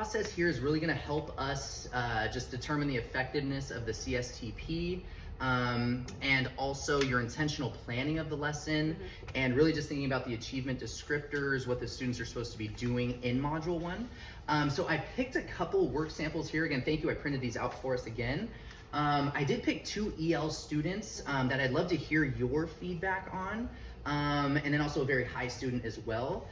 process here is really going to help us just determine the effectiveness of the CSTP, and also your intentional planning of the lesson, and really just thinking about the achievement descriptors, what the students are supposed to be doing in Module 1. So I picked a couple work samples here. Again, thank you, I printed these out for us again. I did pick 2 EL students that I'd love to hear your feedback on, and then also a very high student as well.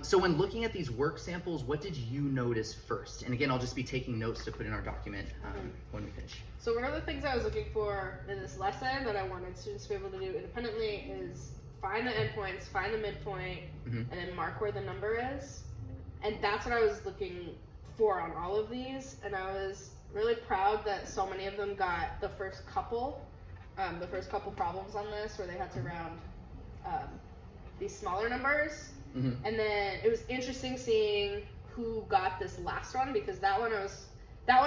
So when looking at these work samples, what did you notice first? And again, I'll just be taking notes to put in our document when we finish. So one of the things I was looking for in this lesson that I wanted students to be able to do independently is find the endpoints, find the midpoint, and then mark where the number is. And that's what I was looking for on all of these. And I was really proud that so many of them got the first couple problems on this, where they had to round these smaller numbers. And then it was interesting seeing who got this last one, because that one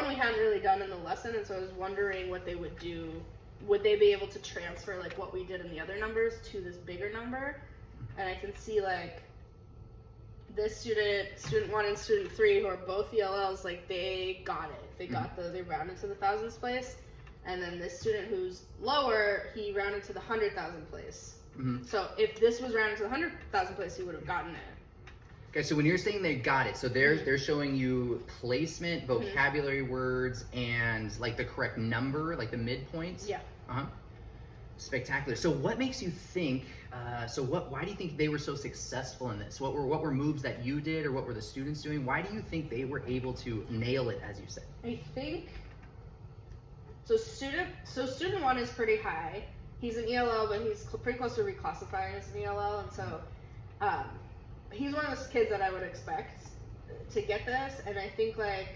we hadn't really done in the lesson, and so I was wondering what they would do. Would they be able to transfer like what we did in the other numbers to this bigger number? And I can see like this student 1 and student 3, who are both ELLs, like they got it. They got they rounded to the thousands place. And then this student who's lower, he rounded to the 100,000 place. So if this was rounded to the 100,000 place, he would have gotten it. Okay, so when you're saying they got it, so they're showing you placement, vocabulary words, and like the correct number, like the midpoints? Yeah. Spectacular. So what makes you think, why do you think they were so successful in this? What were moves that you did, or what were the students doing? Why do you think they were able to nail it, as you said? I think, so student 1 is pretty high. He's an ELL, but he's pretty close to reclassifying as an ELL, and so he's one of those kids that I would expect to get this. And I think like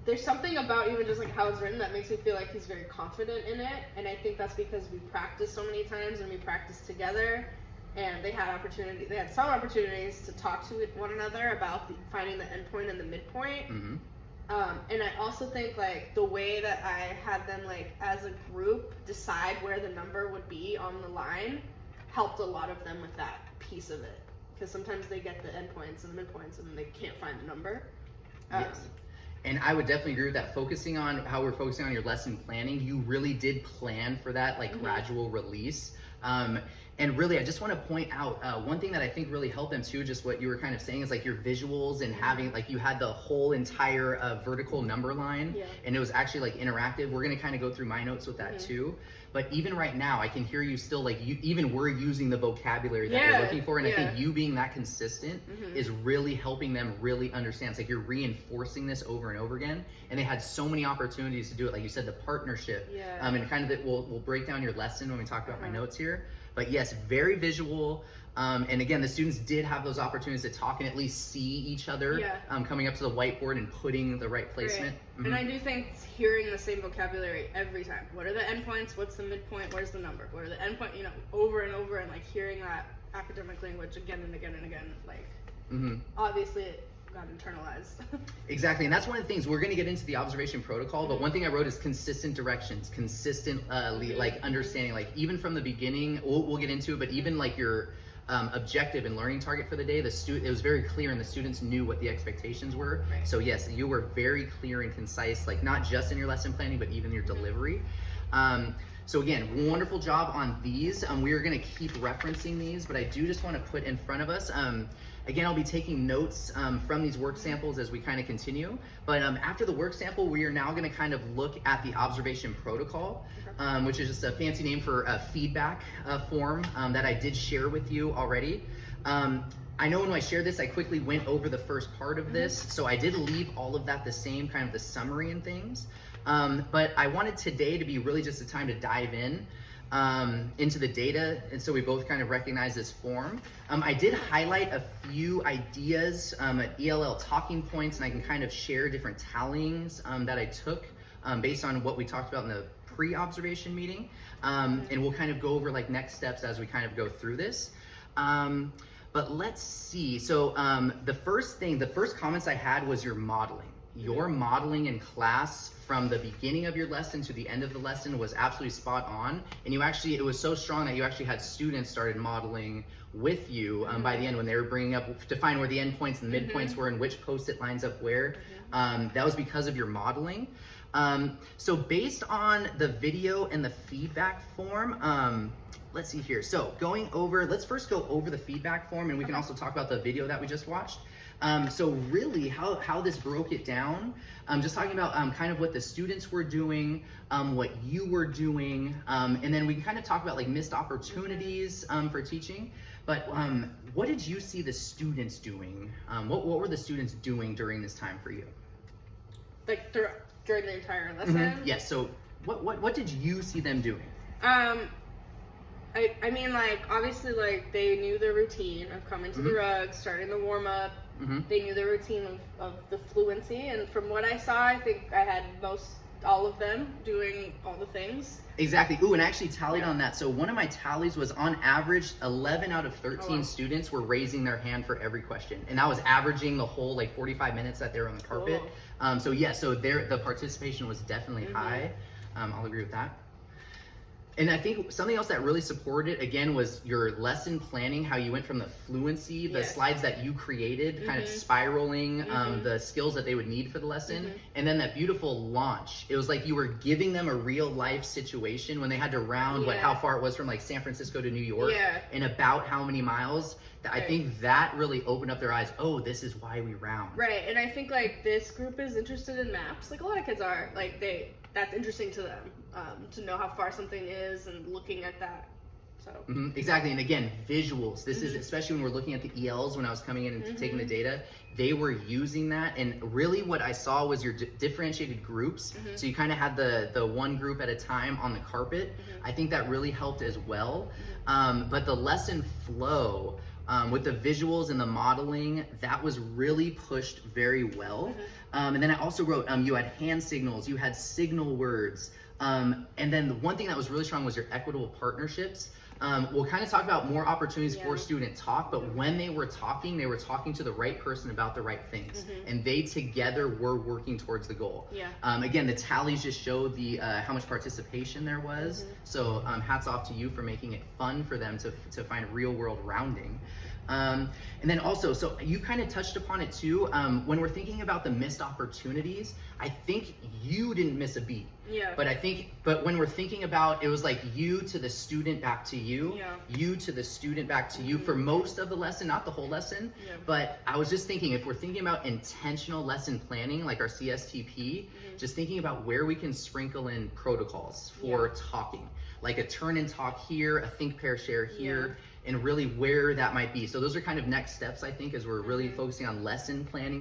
there's something about even just like how it's written that makes me feel like he's very confident in it. And I think that's because we practiced so many times and we practiced together, and they had some opportunities to talk to one another about finding the endpoint and the midpoint. And I also think like the way that I had them like as a group decide where the number would be on the line helped a lot of them with that piece of it, because sometimes they get the endpoints and the midpoints and then they can't find the number. Yes. And I would definitely agree with that. Focusing on how we're focusing on your lesson planning, you really did plan for that like gradual release. And really, I just want to point out one thing that I think really helped them too, just what you were kind of saying, is like your visuals and having like you had the whole entire vertical number line, and it was actually like interactive. We're going to kind of go through my notes with that too. But even right now, I can hear you still like you even were using the vocabulary that you're looking for. And I think you being that consistent is really helping them really understand. It's like you're reinforcing this over and over again. And they had so many opportunities to do it. Like you said, the partnership, and kind of that we'll break down your lesson when we talk about my notes here. But yes, very visual. And again, the students did have those opportunities to talk and at least see each other coming up to the whiteboard and putting the right placement. And I do think hearing the same vocabulary every time. What are the endpoints? What's the midpoint? Where's the number? What are the endpoint? You know, over and over, and like hearing that academic language again and again and again, like obviously it got internalized. Exactly, and that's one of the things we're going to get into the observation protocol. But one thing I wrote is consistent directions, consistent like understanding, like even from the beginning. We'll get into it, but even like your objective and learning target for the day, it was very clear, and the students knew what the expectations were. So yes, you were very clear and concise, like not just in your lesson planning, but even your delivery. So again, wonderful job on these. We are going to keep referencing these, but I do just want to put in front of us. Again, I'll be taking notes from these work samples as we kind of continue. But after the work sample, we are now going to kind of look at the observation protocol, which is just a fancy name for a feedback form that I did share with you already. I know when I shared this, I quickly went over the first part of this, so I did leave all of that the same, kind of the summary and things. But I wanted today to be really just a time to dive in into the data, and so we both kind of recognize this form. I did highlight a few ideas, ELL talking points, and I can kind of share different tallyings that I took based on what we talked about in the pre-observation meeting, and we'll kind of go over like next steps as we kind of go through this. But let's see, so the first comments I had was your modeling. your modeling in class from the beginning of your lesson to the end of the lesson was absolutely spot on. And you actually, it was so strong that you actually had students started modeling with you by the end when they were bringing up to find where the endpoints and the midpoints were and which post-it lines up where. That was because of your modeling. So based on the video and the feedback form, let's see here. So going over, let's first go over the feedback form, and we can also talk about the video that we just watched. So really how this broke it down, just talking about kind of what the students were doing, what you were doing, and then we can kind of talk about like missed opportunities for teaching. But what did you see the students doing? What were the students doing during this time for you? Like during the entire lesson? Yes, so what did you see them doing? I mean, like, obviously, like, they knew their routine of coming to the rug, starting the warm-up. They knew their routine of the fluency, and from what I saw, I think I had all of them doing all the things. Exactly. Ooh, and I actually tallied on that. So one of my tallies was on average, 11 out of 13 students were raising their hand for every question. And that was averaging the whole like 45 minutes that they were on the carpet. So yeah, so the participation was definitely high. I'll agree with that. And I think something else that really supported it, again, was your lesson planning, how you went from the fluency, the slides that you created, kind of spiraling the skills that they would need for the lesson, and then that beautiful launch. It was like you were giving them a real life situation when they had to round how far it was from like San Francisco to New York and about how many miles. I think that really opened up their eyes. Oh, this is why we round. Right, and I think like this group is interested in maps. Like a lot of kids are. Like that's interesting to them, to know how far something is and looking at that. So exactly, and again, visuals. This is especially when we're looking at the ELs. When I was coming in and taking the data, they were using that, and really what I saw was your differentiated groups. So you kind of had the one group at a time on the carpet. I think that really helped as well. But the lesson flow. With the visuals and the modeling, that was really pushed very well. And then I also wrote, you had hand signals, you had signal words. And then the one thing that was really strong was your equitable partnerships. We'll kind of talk about more opportunities for student talk, but when they were talking to the right person about the right things. And they together were working towards the goal. Again, the tallies just showed how much participation there was. So hats off to you for making it fun for them to find real world rounding. And then also, so you kind of touched upon it too, when we're thinking about the missed opportunities, I think you didn't miss a beat. But when we're thinking about, it was like you to the student back to you, you to the student back to you for most of the lesson, not the whole lesson. But I was just thinking, if we're thinking about intentional lesson planning, like our CSTP, just thinking about where we can sprinkle in protocols for talking, like a turn and talk here, a think, pair, share here, and really where that might be. So those are kind of next steps, I think, as we're really focusing on lesson planning.